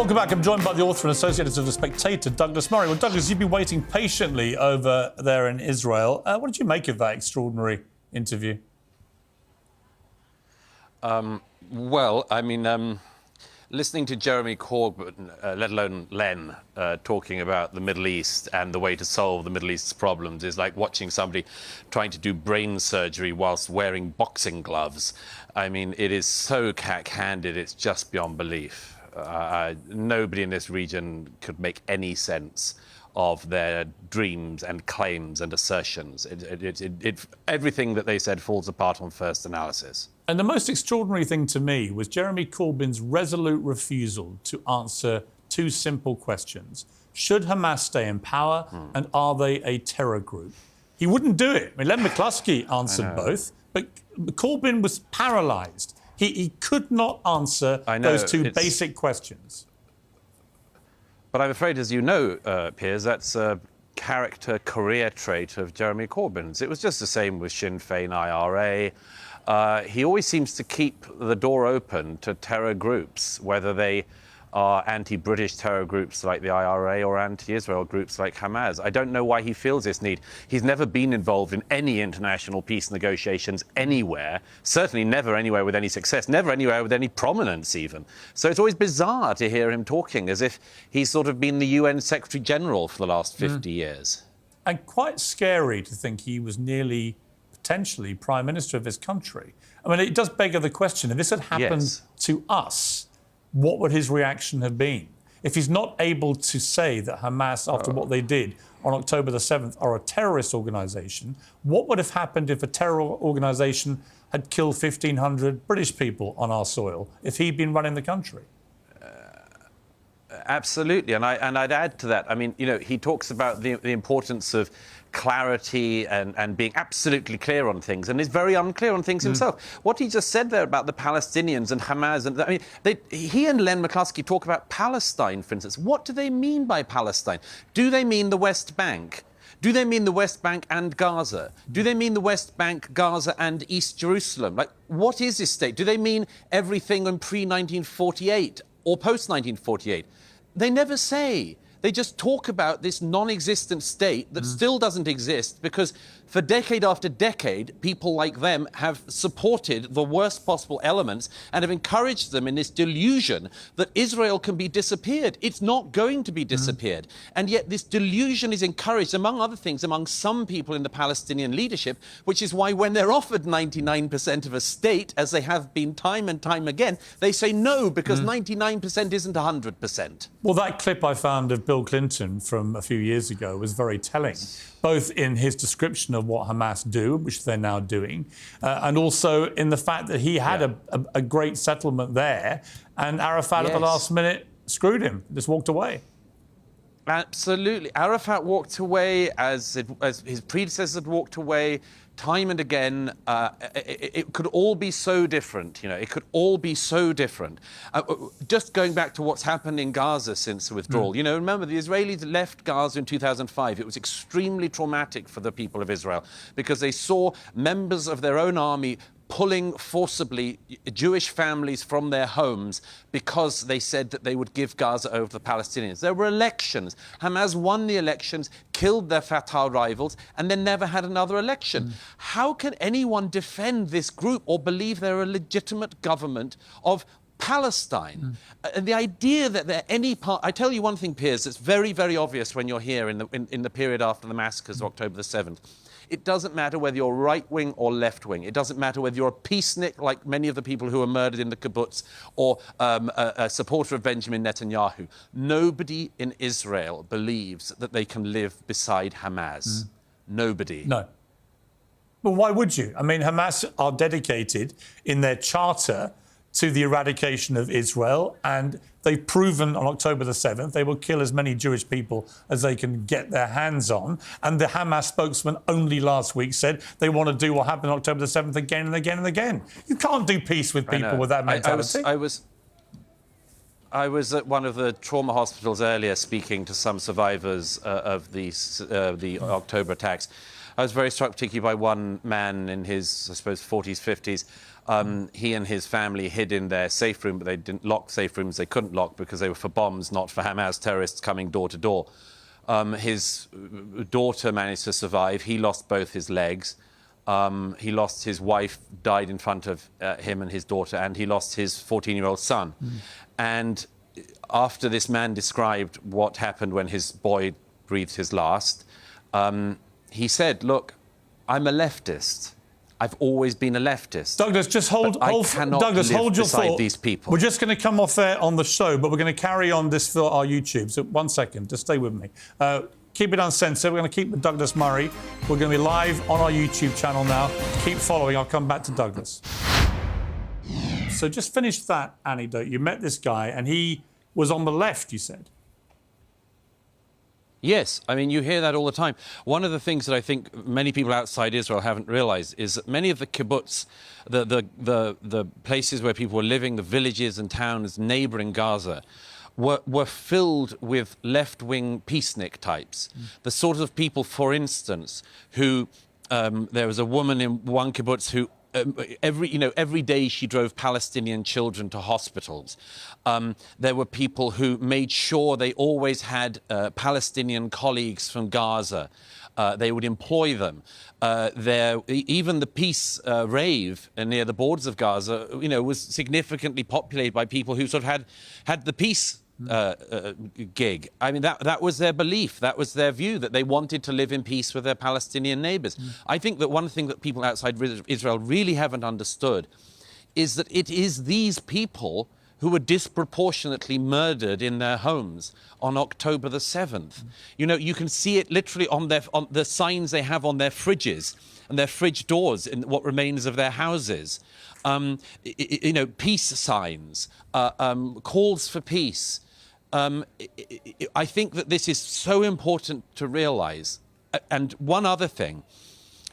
Welcome back. I'm joined by the author and associate editor of The Spectator, Douglas Murray. Well, Douglas, you've been waiting patiently over there in Israel. What did you make of that extraordinary interview? Listening to Jeremy Corbyn, let alone Len, talking about the Middle East and the way to solve the Middle East's problems is like watching somebody trying to do brain surgery whilst wearing boxing gloves. I mean, it is so cack-handed, it's just beyond belief. Nobody in this region could make any sense of their dreams and claims and assertions. Everything that they said falls apart on first analysis. And the most extraordinary thing to me was Jeremy Corbyn's resolute refusal to answer two simple questions. Should Hamas stay in power, and are they a terror group? He wouldn't do it. I mean, Len McCluskey answered both, but Corbyn was paralysed. He could not answer those two basic questions. But I'm afraid, as you know, Piers, that's a character career trait of Jeremy Corbyn's. It was just the same with Sinn Féin IRA. He always seems to keep the door open to terror groups, whether they are anti-British terror groups like the IRA or anti-Israel groups like Hamas. I don't know why he feels this need. He's never been involved in any international peace negotiations anywhere, certainly never anywhere with any success, never anywhere with any prominence even. So it's always bizarre to hear him talking as if he's sort of been the UN Secretary General for the last 50 years. And quite scary to think he was nearly potentially Prime Minister of his country. I mean, it does beg the question, if this had happened to us, what would his reaction have been? If he's not able to say that Hamas, after what they did on October the 7th, are a terrorist organisation, what would have happened if a terror organisation had killed 1,500 British people on our soil, if he'd been running the country? Absolutely, and I'd add to that. I mean, you know, he talks about the importance of clarity and being absolutely clear on things, and is very unclear on things himself. What he just said there about the Palestinians and Hamas, and I mean, he and Len McCluskey talk about Palestine, for instance. What do they mean by Palestine? Do they mean the West Bank? Do they mean the West Bank and Gaza? Do they mean the West Bank, Gaza and East Jerusalem? Like, what is this state? Do they mean everything in pre-1948 or post-1948? They never say. They just talk about this non-existent state that still doesn't exist because for decade after decade, people like them have supported the worst possible elements and have encouraged them in this delusion that Israel can be disappeared. It's not going to be disappeared. And yet this delusion is encouraged, among other things, among some people in the Palestinian leadership, which is why when they're offered 99% of a state, as they have been time and time again, they say no, because 99% isn't 100%. Well, that clip I found of Bill Clinton from a few years ago was very telling, both in his description of what Hamas do, which they're now doing, and also in the fact that he had a great settlement there, and Arafat at the last minute screwed him, just walked away. Absolutely. Arafat walked away as his predecessors had walked away time and again. It could all be so different, you know. It could all be so different. Just going back to what's happened in Gaza since the withdrawal. You know, remember, the Israelis left Gaza in 2005. It was extremely traumatic for the people of Israel because they saw members of their own army pulling forcibly Jewish families from their homes because they said that they would give Gaza over to the Palestinians. There were elections. Hamas won the elections, killed their Fatah rivals, and then never had another election. How can anyone defend this group or believe they're a legitimate government of Palestine? And the idea that they're any part... I tell you one thing, Piers, that's very, very obvious when you're here in the period after the massacres of October the 7th. It doesn't matter whether you're right-wing or left-wing. It doesn't matter whether you're a peacenik, like many of the people who were murdered in the kibbutz, or a supporter of Benjamin Netanyahu. Nobody in Israel believes that they can live beside Hamas. Nobody. No. Well, why would you? I mean, Hamas are dedicated in their charter to the eradication of Israel, and they've proven on October the 7th they will kill as many Jewish people as they can get their hands on. And the Hamas spokesman only last week said they want to do what happened on October the 7th again and again and again. You can't do peace with people with that mentality. I was at one of the trauma hospitals earlier speaking to some survivors of the October attacks. I was very struck particularly by one man in his, I suppose, 40s, 50s. He and his family hid in their safe room, but they didn't lock safe rooms. They couldn't lock because they were for bombs, not for Hamas terrorists coming door to door. His daughter managed to survive. He lost both his legs. He lost his wife, died in front of him and his daughter, and he lost his 14-year-old son. And after this man described what happened when his boy breathed his last, he said, look, I'm a leftist. I've always been a leftist. Douglas, just hold your thought. These people. We're just going to come off air on the show, but we're going to carry on this for our YouTube. So 1 second, just stay with me. Keep it uncensored. We're going to keep with Douglas Murray. We're going to be live on our YouTube channel now. Keep following. I'll come back to Douglas. So just finish that anecdote. You met this guy, and he was on the left, you said. Yes, I mean, you hear that all the time. One of the things that I think many people outside Israel haven't realized is that many of the kibbutz, the places where people were living, the villages and towns neighboring Gaza, were filled with left-wing peacenik types. The sort of people, for instance, who there was a woman in one kibbutz who every day she drove Palestinian children to hospitals. There were people who made sure they always had Palestinian colleagues from Gaza. They would employ them. Even the peace rave near the borders of Gaza, was significantly populated by people who sort of had the peace gig. I mean, that was their belief. That was their view, that they wanted to live in peace with their Palestinian neighbours. I think that one thing that people outside Israel really haven't understood is that it is these people who were disproportionately murdered in their homes on October the 7th. You can see it literally on the signs they have on their fridges and their fridge doors in what remains of their houses. Peace signs, calls for peace. I think that this is so important to realise. And one other thing,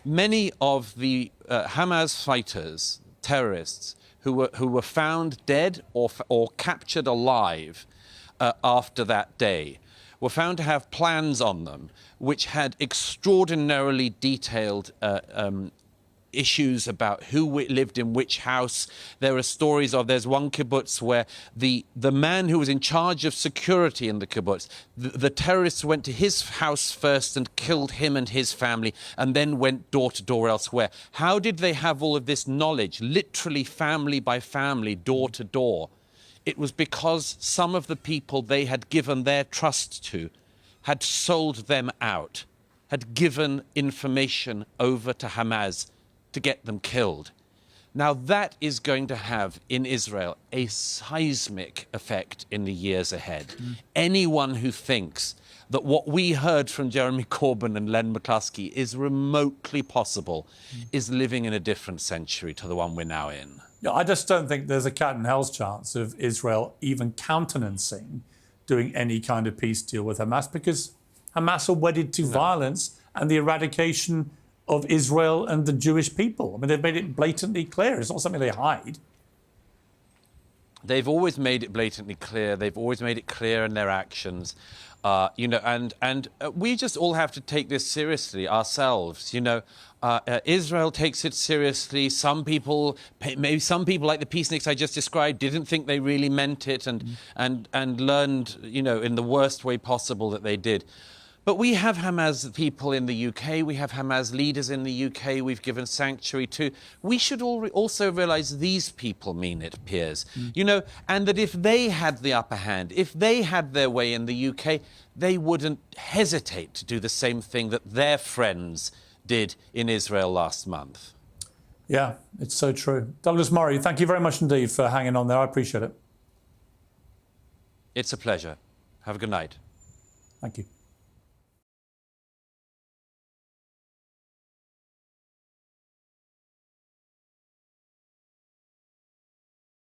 many of the Hamas fighters, terrorists, who were found dead or captured alive after that day, were found to have plans on them which had extraordinarily detailed issues about who lived in which house. There are stories of, there's one kibbutz where the man who was in charge of security in the kibbutz, the terrorists went to his house first and killed him and his family, and then went door to door elsewhere. How did they have all of this knowledge, literally family by family, door to door? It was because some of the people they had given their trust to had sold them out, had given information over to Hamas to get them killed. Now that is going to have in Israel a seismic effect in the years ahead. Anyone who thinks that what we heard from Jeremy Corbyn and Len McCluskey is remotely possible is living in a different century to the one we're now in. Yeah, I just don't think there's a cat and hell's chance of Israel even countenancing doing any kind of peace deal with Hamas, because Hamas are wedded to violence and the eradication of Israel and the Jewish people. I mean, they've made it blatantly clear. It's not something they hide. They've always made it blatantly clear. They've always made it clear in their actions. And we just all have to take this seriously ourselves. Israel takes it seriously. Some people, maybe some people like the peaceniks I just described, didn't think they really meant it and learned, in the worst way possible that they did. But we have Hamas people in the UK. We have Hamas leaders in the UK we've given sanctuary to. We should also realise these people mean it, Piers. And that if they had the upper hand, if they had their way in the UK, they wouldn't hesitate to do the same thing that their friends did in Israel last month. Yeah, it's so true. Douglas Murray, thank you very much indeed for hanging on there. I appreciate it. It's a pleasure. Have a good night. Thank you.